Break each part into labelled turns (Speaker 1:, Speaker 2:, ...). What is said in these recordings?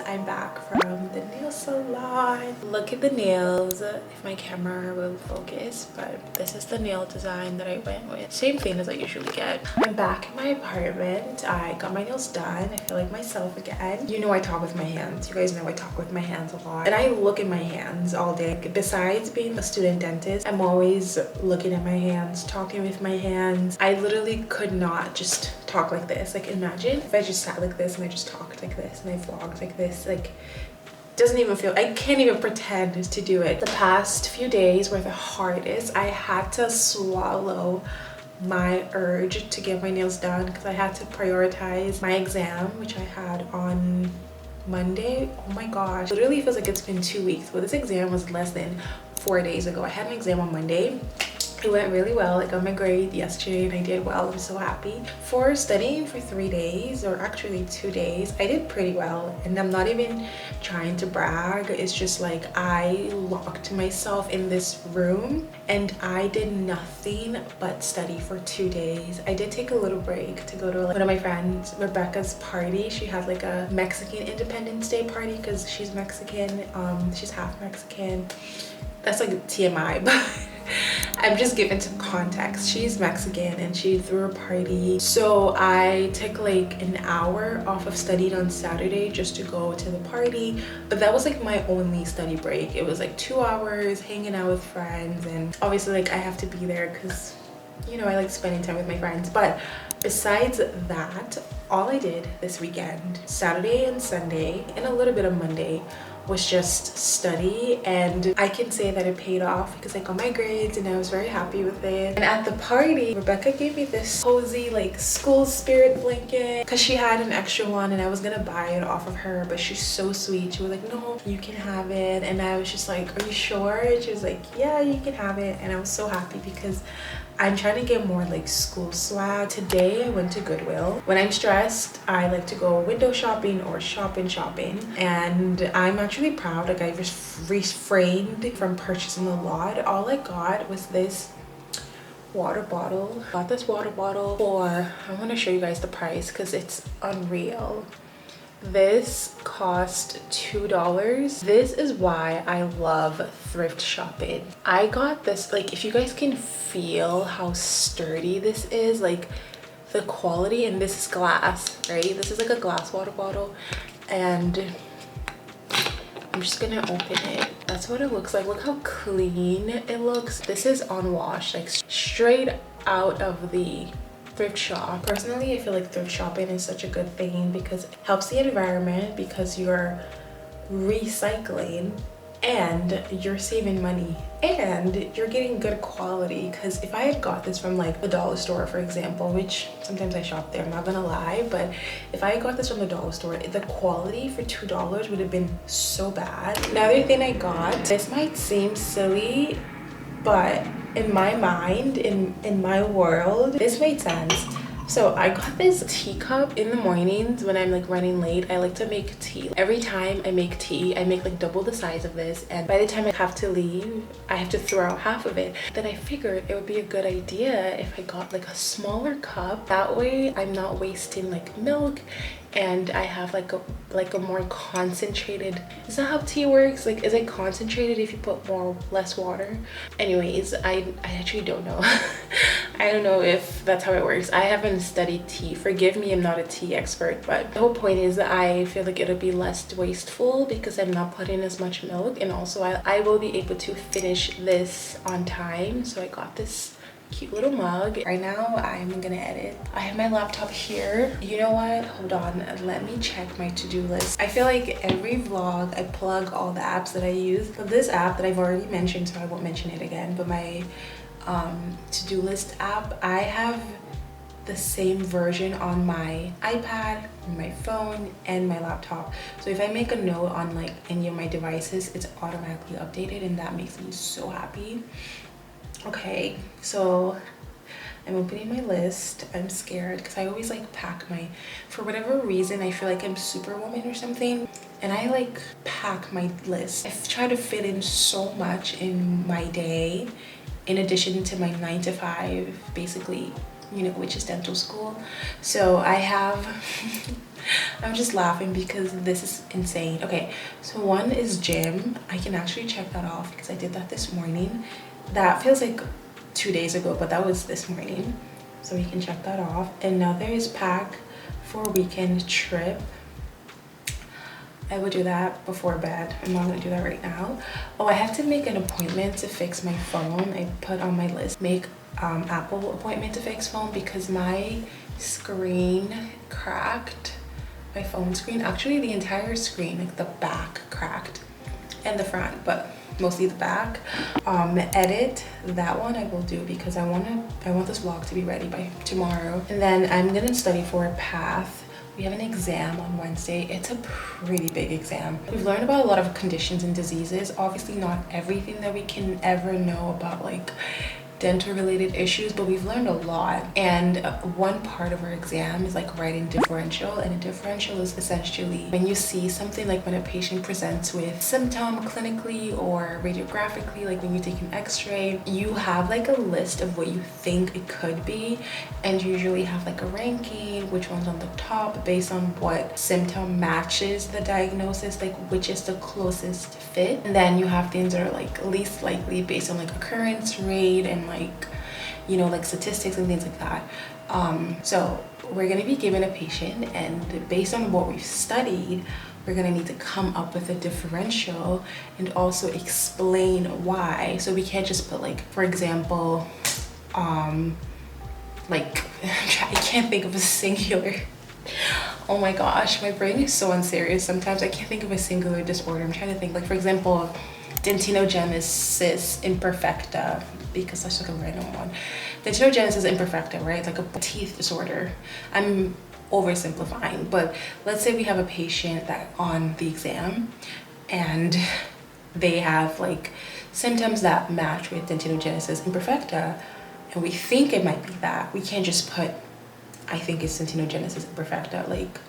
Speaker 1: I'm back from the nail salon. Look at the nails, if my camera will focus, but this is the nail design that I went with. Same thing as I usually get. I'm back in my apartment. I got my nails done. I feel like myself again. You know I talk with my hands. You guys know I talk with my hands a lot. And I look at my hands all day. Besides being a student dentist, I'm always looking at my hands, talking with my hands. I literally could not just talk like this. Like imagine if I just sat like this and I just talked like this and I vlogged like this. Like doesn't even feel, I can't even pretend to do it. The past few days were the hardest. I had to swallow my urge to get my nails done because I had to prioritize my exam, which I had on Monday. Oh my gosh, literally feels like it's been 2 weeks, but this exam was less than 4 days ago. I had an exam on Monday. It went really well. I got my grade yesterday and I did well. I'm so happy. For studying for 3 days, or actually 2 days, I did pretty well. And I'm not even trying to brag. It's just like I locked myself in this room and I did nothing but study for 2 days. I did take a little break to go to like one of my friends, Rebecca's party. She had like a Mexican Independence Day party because she's Mexican. She's half Mexican. That's like TMI, but I'm just giving some context. She's Mexican and she threw a party. So I took like an hour off of studying on Saturday just to go to the party. But that was like my only study break. It was like 2 hours hanging out with friends, and obviously like I have to be there because, you know, I like spending time with my friends. But besides that, all I did this weekend, Saturday and Sunday and a little bit of Monday, was just study, and I can say that it paid off because I got my grades and I was very happy with it. And at the party, Rebecca gave me this cozy like school spirit blanket because she had an extra one and I was gonna buy it off of her, but she's so sweet. She was like, no, you can have it. And I was just like, are you sure? And she was like, yeah, you can have it. And I was so happy because I'm trying to get more like school swag. Today I went to Goodwill. When I'm stressed, I like to go window shopping or shopping, and I'm actually proud. Like I just refrained from purchasing a lot. All I got was this water bottle. Got this water bottle for, I want to show you guys the price because it's unreal. This cost $2. This is why I love thrift shopping. I got this, like if you guys can feel how sturdy this is, like the quality, and this is glass, right? This is like a glass water bottle, and I'm just gonna open it. That's what it looks like. Look how clean it looks. This is unwashed, like straight out of the thrift shop. Personally, I feel like thrift shopping is such a good thing because it helps the environment, because you're recycling and you're saving money and you're getting good quality. Because if I had got this from like the dollar store, for example, which sometimes I shop there, I'm not gonna lie, but if I had got this from the dollar store, the quality for $2 would have been so bad. Another thing I got, this might seem silly, but in my mind, in my world, this made sense. So I got this teacup. In the mornings when I'm like running late, I like to make tea. Every time I make tea, I make like double the size of this, and by the time I have to leave, I have to throw out half of it. Then I figured it would be a good idea if I got like a smaller cup. That way I'm not wasting like milk, and I have like a more concentrated, is that how tea works? Like, is it concentrated if you put less water? Anyways, I actually don't know. I don't know if that's how it works. I haven't studied tea. Forgive me, I'm not a tea expert, but the whole point is that I feel like it'll be less wasteful because I'm not putting as much milk, and also I will be able to finish this on time. So I got this cute little mug. Right now I'm gonna edit. I have my laptop here. You know what, hold on, let me check my to-do list. I feel like every vlog I plug all the apps that I use, but this app that I've already mentioned, so I won't mention it again, but my to-do list app, I have the same version on my iPad, my phone, and my laptop. So if I make a note on like any of my devices, it's automatically updated, and that makes me so happy. Okay, so I'm opening my list. I'm scared because I always like pack my, for whatever reason, I feel like I'm superwoman or something, and I like pack my list. I try to fit in so much in my day, in addition to my 9 to 5, basically which is dental school. So I have I'm just laughing because this is insane. Okay, so one is gym. I can actually check that off because I did that this morning. That feels like 2 days ago, but that was this morning, so we can check that off. Another is pack for a weekend trip. I will do that before bed. I'm not gonna do that right now. Oh, I have to make an appointment to fix my phone. I put on my list, make Apple appointment to fix phone, because my screen cracked. My phone screen, actually the entire screen, like the back cracked and the front, but mostly the back. Edit, that one I will do because I want this vlog to be ready by tomorrow. And then I'm gonna study for a path. We have an exam on Wednesday. It's a pretty big exam. We've learned about a lot of conditions and diseases. Obviously not everything that we can ever know about like dental related issues, but we've learned a lot. And one part of our exam is like writing differential, and a differential is essentially when you see something, like when a patient presents with symptom clinically or radiographically, like when you take an x-ray, you have like a list of what you think it could be, and you usually have like a ranking, which one's on the top based on what symptom matches the diagnosis, like which is the closest fit. And then you have things that are like least likely based on like occurrence rate and like, like statistics and things like that. So we're gonna be given a patient, and based on what we've studied, we're gonna need to come up with a differential and also explain why. So we can't just put like, for example, like I can't think of a singular. Oh my gosh, my brain is so unserious sometimes. I can't think of a singular disorder. I'm trying to think, like for example, dentinogenesis imperfecta, because that's like a random one. Dentinogenesis imperfecta, right? Like a teeth disorder. I'm oversimplifying, but let's say we have a patient that on the exam and they have like symptoms that match with dentinogenesis imperfecta, and we think it might be that. We can't just put, I think it's dentinogenesis imperfecta. Like,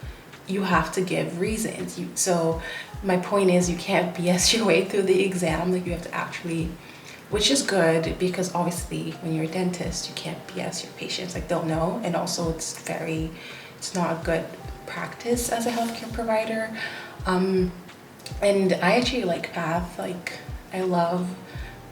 Speaker 1: you have to give reasons. So my point is, you can't BS your way through the exam. Like, you have to actually, which is good, because obviously when you're a dentist, you can't BS your patients. Like, they'll know. And also it's not a good practice as a healthcare provider. And I actually like path. Like, I love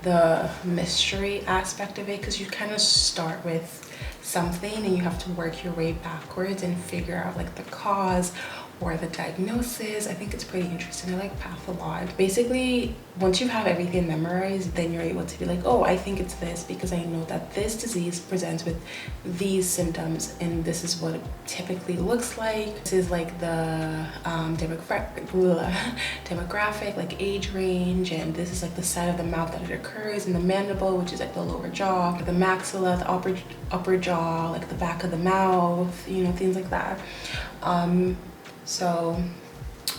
Speaker 1: the mystery aspect of it, because you kind of start with something and you have to work your way backwards and figure out like the cause or the diagnosis. I think it's pretty interesting. I like path a lot. Basically, once you have everything memorized, then you're able to be like, oh, I think it's this because I know that this disease presents with these symptoms, and this is what it typically looks like. This is like the demographic, like age range, and this is like the side of the mouth that it occurs, and the mandible, which is like the lower jaw, the maxilla, the upper jaw, like the back of the mouth, things like that. So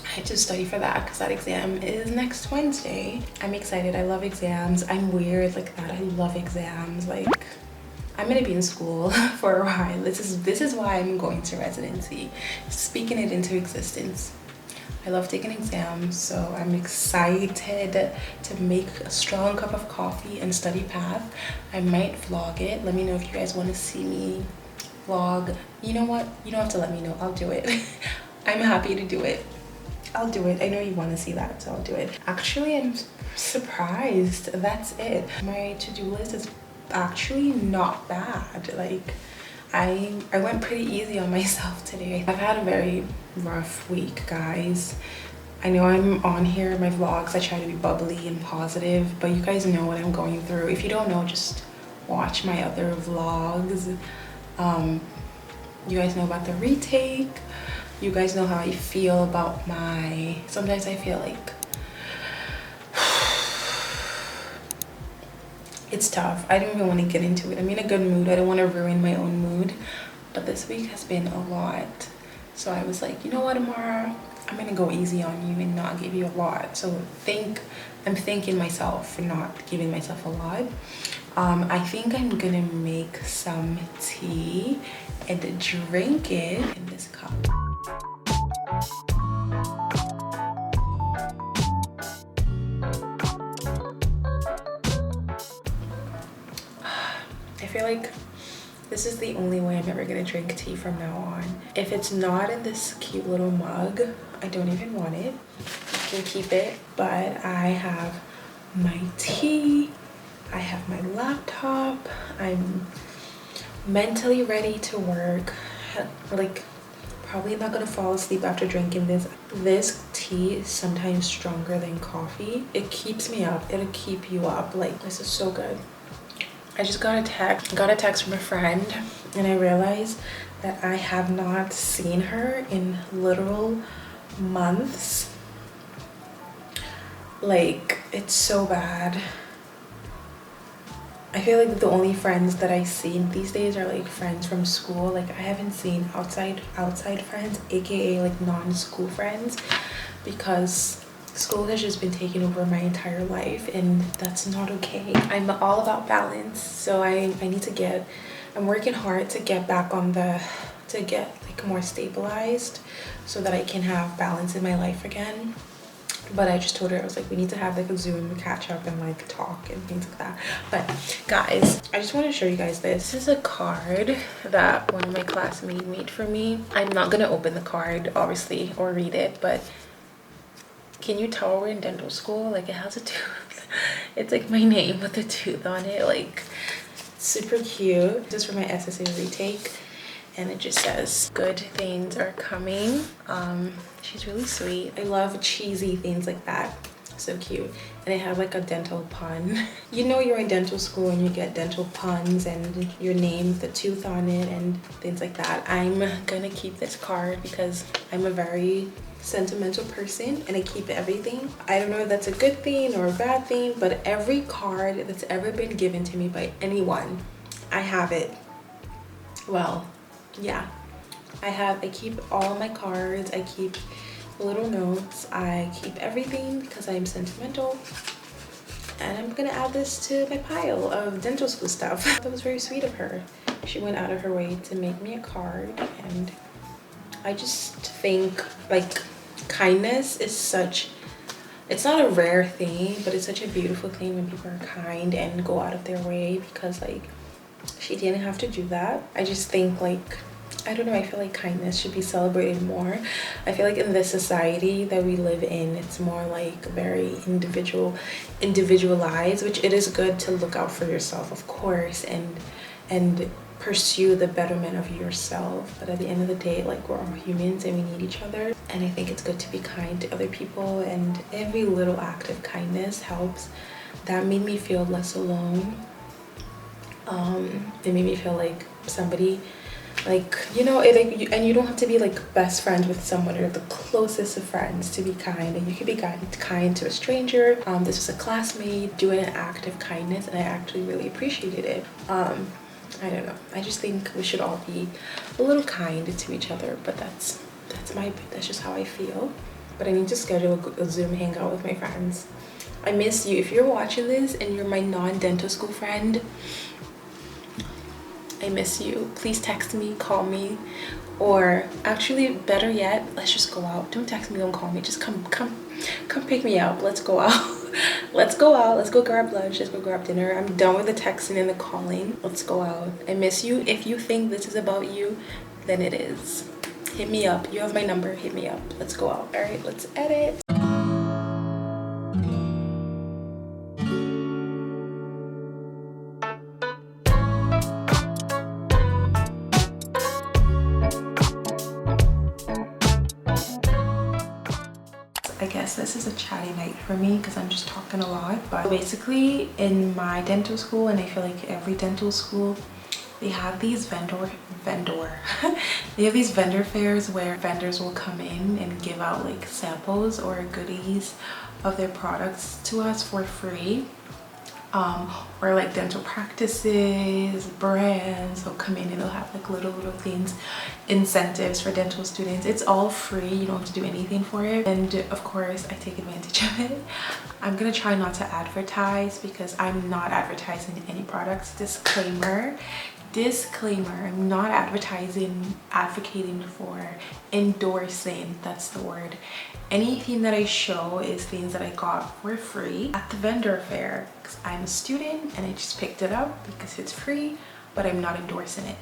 Speaker 1: I had to study for that because that exam is next Wednesday. I'm excited. I love exams. I'm weird like that. I love exams. Like, I'm gonna be in school for a while. This is why I'm going to residency, speaking it into existence. I love taking exams, so I'm excited to make a strong cup of coffee and study path. I might vlog it. Let me know if you guys want to see me vlog. You know what? You don't have to let me know. I'll do it. I'm happy to do it. I'll do it. I know you want to see that, so I'll do it. Actually, I'm surprised. That's it. My to-do list is actually not bad. Like, I went pretty easy on myself today. I've had a very rough week, guys. I know I'm on here, my vlogs, I try to be bubbly and positive, but you guys know what I'm going through. If you don't know, just watch my other vlogs. You guys know about the retake. You guys know how I feel about sometimes I feel like it's tough. I don't even want to get into it. I'm in a good mood. I don't want to ruin my own mood, but this week has been a lot. So I was like, you know what, Amara, I'm gonna go easy on you and not give you a lot. So I'm thanking myself for not giving myself a lot. I think I'm gonna make some tea and drink it in this cup. I feel like This is the only way I'm ever gonna drink tea from now on. If it's not in this cute little mug, I don't even want it. You can keep it, but I have my tea, I have my laptop, I'm mentally ready to work. Like, probably not gonna fall asleep after drinking this. This tea is sometimes stronger than coffee. It keeps me up, it'll keep you up. Like, this is so good. I just got a text from a friend, and I realized that I have not seen her in literal months. Like, it's so bad. I feel like the only friends that I see these days are like friends from school. Like, I haven't seen outside friends, aka like non-school friends, because school has just been taking over my entire life, and that's not okay. I'm all about balance, so I'm working hard to get back to get like more stabilized so that I can have balance in my life again. But I just told her, I was like, we need to have like a Zoom catch up and like talk and things like that. But guys, I just want to show you guys this. This is a card that one of my classmates made for me. I'm not gonna open the card obviously or read it, but can you tell we're in dental school? Like, it has a tooth. It's like my name with a tooth on it. Like, super cute. This is for my SSA retake, and it just says good things are coming. She's really sweet. I love cheesy things like that. So cute. And I have like a dental pun. You know, you're in dental school and you get dental puns and your name with the tooth on it and things like that. I'm gonna keep this card because I'm a very sentimental person and I keep everything. I don't know if that's a good thing or a bad thing, but every card that's ever been given to me by anyone, I have it. Well, yeah, I keep all my cards, I keep little notes, I keep everything because I'm sentimental. And I'm gonna add this to my pile of dental school stuff. That was very sweet of her. She went out of her way to make me a card, and I just think like kindness is such, it's not a rare thing, but it's such a beautiful thing when people are kind and go out of their way, because like she didn't have to do that. I just think like, I don't know, I feel like kindness should be celebrated more. I feel like in this society that we live in, it's more like very individualized, which it is good to look out for yourself, of course, and pursue the betterment of yourself. But at the end of the day, like, we're all humans and we need each other. And I think it's good to be kind to other people, and every little act of kindness helps. That made me feel less alone. It made me feel like somebody, like, you know, and you don't have to be like best friends with someone or the closest of friends to be kind, and you can be kind to a stranger. This was a classmate doing an act of kindness, and I actually really appreciated it. I don't know, I just think we should all be a little kind to each other, but that's just how I feel. But I need to schedule a Zoom hangout with my friends. I miss you. If you're watching this and you're my non-dental school friend, I miss you. Please text me, call me, or actually better yet, let's just go out. Don't text me, don't call me, just come pick me up. Let's go out. Let's go out, let's go grab lunch, let's go grab dinner. I'm done with the texting and the calling. Let's go out. I miss you. If you think this is about you, then it is. Hit me up. You have my number, hit me up. Let's go out. All right, let's edit. I guess this is a chatty night for me because I'm just talking a lot. But basically in my dental school, and I feel like every dental school, they have these vendor they have these vendor fairs where vendors will come in and give out like samples or goodies of their products to us for free. Or like dental practices, brands will come in and they'll have like little things, incentives for dental students. It's all free, you don't have to do anything for it, and of course I take advantage of it. I'm gonna try not to advertise because I'm not advertising any products. Disclaimer, I'm not advocating for, endorsing, that's the word. Anything that I show is things that I got for free at the vendor fair because I'm a student and I just picked it up because it's free. but I'm not endorsing it.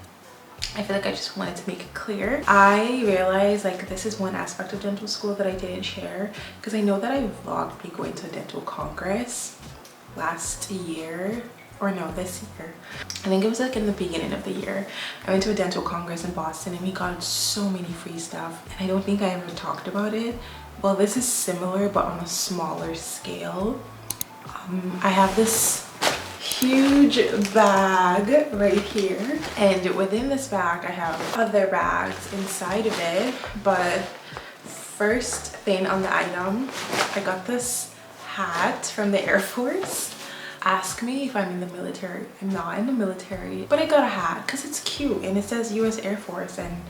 Speaker 1: I feel like I just wanted to make it clear. I realized like this is one aspect of dental school that I didn't share, because I know that I vlogged me going to a dental congress last year, or no, this year. I think it was like in the beginning of the year. I went to a dental congress in Boston and we got so many free stuff, and I don't think I ever talked about it. Well, this is similar but on a smaller scale. I have this huge bag right here, and within this bag I have other bags inside of it. But first thing on the item, I got this hat from the Air Force. Ask me if I'm in the military. I'm not in the military, but I got a hat because it's cute and it says US Air Force and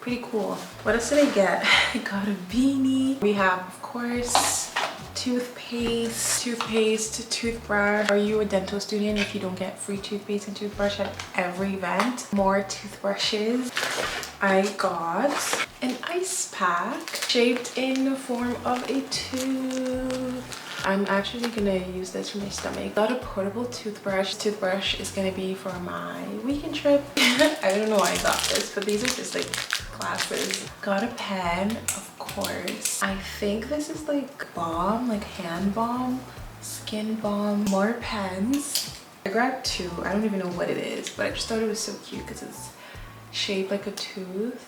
Speaker 1: pretty cool. What else did I get? I got a beanie. We have, of course, toothpaste, toothbrush. Are you a dental student if you don't get free toothpaste and toothbrush at every event? More toothbrushes. I got an ice pack shaped in the form of a tooth. I'm actually gonna use this for my stomach. Got a portable toothbrush. Toothbrush is gonna be for my weekend trip. I don't know why I got this, but these are just like classes. Got a pen, of course. I think this is like balm, like hand balm, skin balm. More pens. I grabbed two. I don't even know what it is, but I just thought it was so cute because it's shaped like a tooth.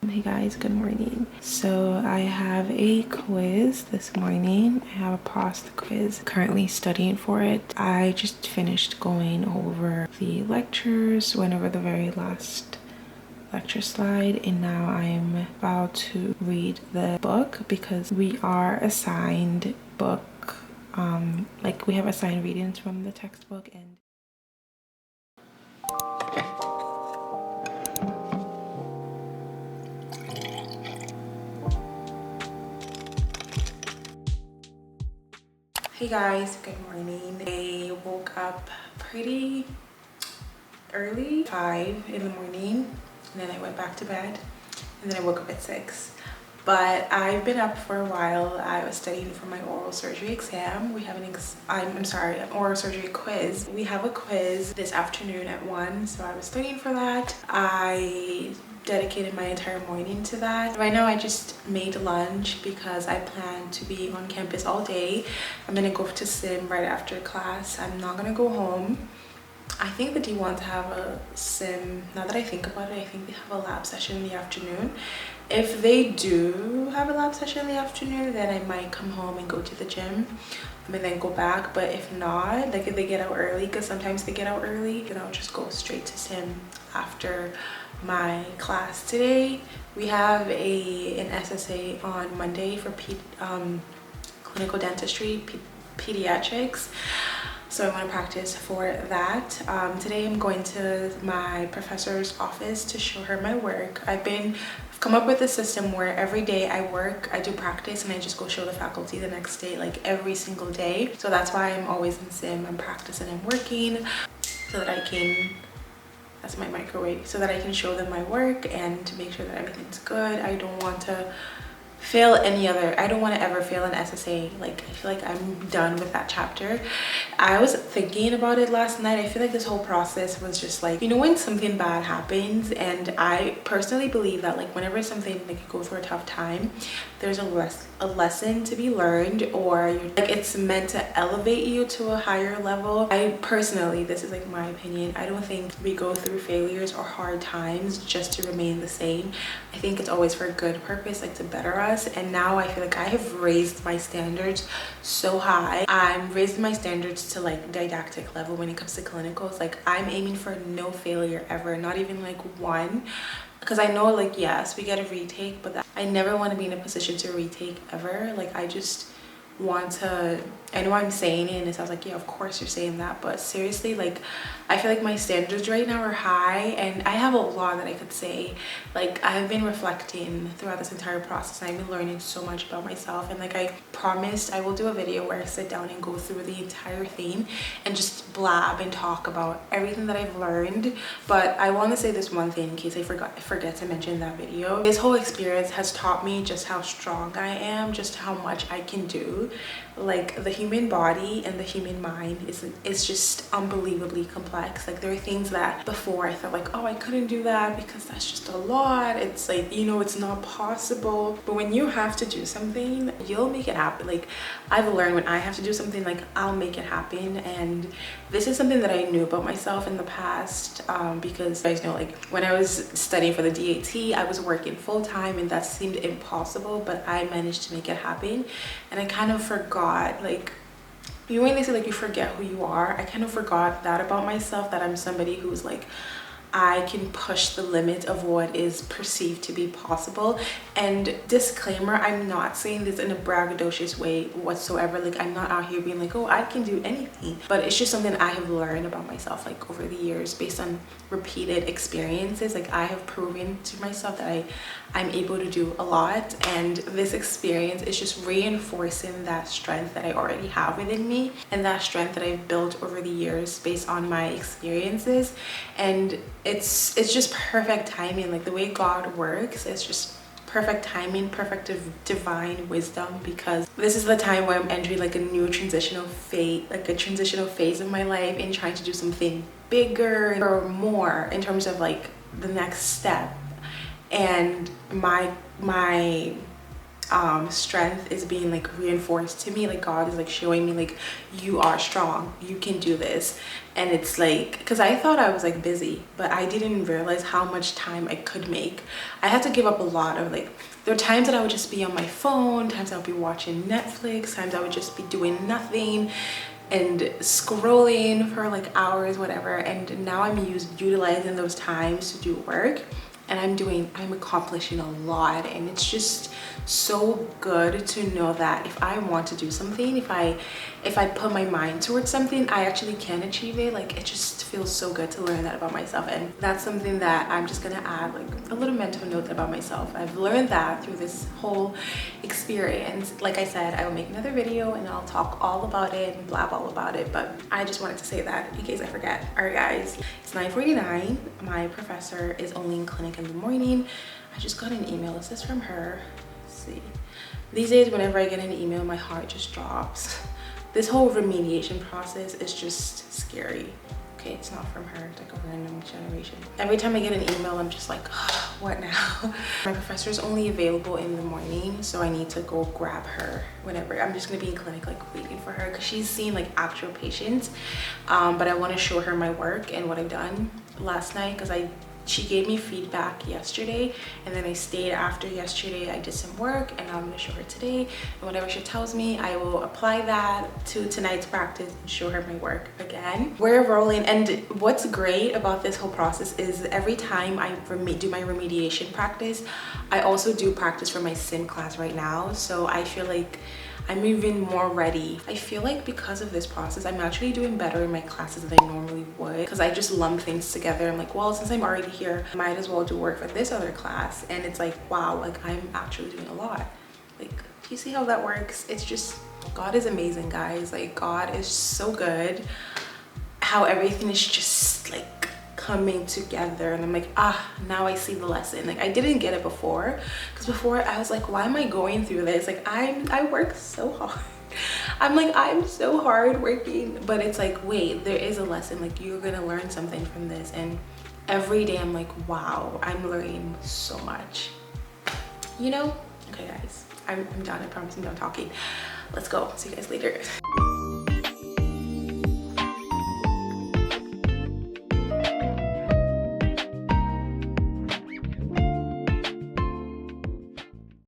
Speaker 1: Hey guys, good morning. So I have a quiz this morning. I have a past quiz, currently studying for it. I just finished going over the lectures, went over the very last lecture slide, and now I'm about to read the book because we are assigned book, like we have assigned readings from the textbook. And hey guys, good morning. I woke up pretty early, 5 in the morning, and then I went back to bed, and then I woke up at 6. But I've been up for a while. I was studying for my oral surgery exam. We have an an oral surgery quiz. We have a quiz this afternoon at 1, so I was studying for that. I dedicated my entire morning to that. Right now I just made lunch because I plan to be on campus all day. I'm gonna go to sim right after class. I'm not gonna go home. I think the D1s have a sim. Now that I think about it, I think they have a lab session in the afternoon. If they do have a lab session in the afternoon, then I might come home and go to the gym and then go back. But if not, like if they get out early, because sometimes they get out early, then I'll just go straight to sim after my class. Today we have an SSA on Monday for clinical dentistry, pediatrics. So I want to practice for that. Today I'm going to my professor's office to show her my work. I've come up with a system where every day I work, I do practice, and I just go show the faculty the next day, like every single day. So that's why I'm always in sim. I'm practicing and working so that I can, that's my microwave, so that I can show them my work and to make sure that everything's good. I don't want to fail I don't want to ever fail an SSA. Like I feel like I'm done with that chapter. I was thinking about it last night. I feel like this whole process was just like, you know, when something bad happens, and I personally believe that like whenever something like you go through a tough time, there's a lesson to be learned, or like it's meant to elevate you to a higher level. I personally, this is like my opinion, I don't think we go through failures or hard times just to remain the same. I think it's always for a good purpose, like to better us. And now I feel like I have raised my standards so high. I'm raising my standards to like didactic level when it comes to clinicals. Like I'm aiming for no failure ever, not even like one, because I know like yes, we get a retake, but I never want to be in a position to retake ever. Like I just want to, I know I'm saying it and it sounds like, yeah, of course you're saying that, but seriously, like, I feel like my standards right now are high and I have a lot that I could say. Like, I have been reflecting throughout this entire process. I've been learning so much about myself, and like I promised, I will do a video where I sit down and go through the entire thing and just blab and talk about everything that I've learned. But I want to say this one thing in case I forget to mention that video. This whole experience has taught me just how strong I am, just how much I can do. Like, the human body and the human mind is just unbelievably complex. Like, there are things that before I felt like, oh, I couldn't do that because that's just a lot. It's like, you know, it's not possible. But when you have to do something, you'll make it happen. Like, I've learned when I have to do something, like, I'll make it happen. And this is something that I knew about myself in the past, because you guys know, like, when I was studying for the DAT, I was working full-time and that seemed impossible, but I managed to make it happen. And I kind of forgot, like, you know when they say like you forget who you are, I kind of forgot that about myself, that I'm somebody who's like, I can push the limit of what is perceived to be possible. And disclaimer, I'm not saying this in a braggadocious way whatsoever. Like, I'm not out here being like, oh, I can do anything, but it's just something I have learned about myself, like, over the years, based on repeated experiences. Like, I have proven to myself that I'm able to do a lot, and this experience is just reinforcing that strength that I already have within me, and that strength that I've built over the years based on my experiences. And it's just perfect timing. Like, the way God works, it's just perfect timing, perfect divine wisdom, because this is the time where I'm entering like a new transitional phase of my life, and trying to do something bigger or more in terms of like the next step. And my strength is being like reinforced to me. Like, God is like showing me like, you are strong, you can do this. And it's like, because I thought I was like busy, but I didn't realize how much time I could make. I had to give up a lot of, like, there were times that I would just be on my phone, times I would be watching Netflix, times I would just be doing nothing and scrolling for like hours, whatever. And now I'm utilizing those times to do work, and I'm accomplishing a lot. And it's just so good to know that if I want to do something, if I put my mind towards something, I actually can achieve it. Like, it just feels so good to learn that about myself. And that's something that I'm just gonna add like a little mental note about myself. I've learned that through this whole experience. Like I said, I will make another video and I'll talk all about it and blab all about it, but I just wanted to say that in case I forget. All right guys, it's 9:49. My professor is only in clinic in the morning. I just got an email. Is this from her? Let's see. These days, whenever I get an email, my heart just drops. This whole remediation process is just scary. Okay, it's not from her, it's like a random generation. Every time I get an email, I'm just like, oh, what now? My professor is only available in the morning, so I need to go grab her whenever. I'm just gonna be in clinic like waiting for her, because she's seeing like actual patients. But I want to show her my work and what I've done last night, because she gave me feedback yesterday, and then I stayed after yesterday. I did some work, and I'm gonna show her today, and whatever she tells me, I will apply that to tonight's practice and show her my work again. We're rolling. And what's great about this whole process is every time I do my remediation practice, I also do practice for my sim class right now. So I feel like I'm even more ready. I feel like because of this process, I'm actually doing better in my classes than I normally would, because I just lump things together. I'm like, well, since I'm already here, I might as well do work for this other class. And it's like, wow, like I'm actually doing a lot. Like, do you see how that works? It's just, God is amazing, guys. Like, God is so good. How everything is just like coming together, and I'm like, now I see the lesson. Like, I didn't get it before, because before I was like, why am I going through this? Like, I work so hard. I'm so hard working, but it's like, wait, there is a lesson. Like, you're gonna learn something from this. And every day I'm like, wow, I'm learning so much, you know? Okay guys, I'm done. I promise I'm done talking. Let's go. See you guys later.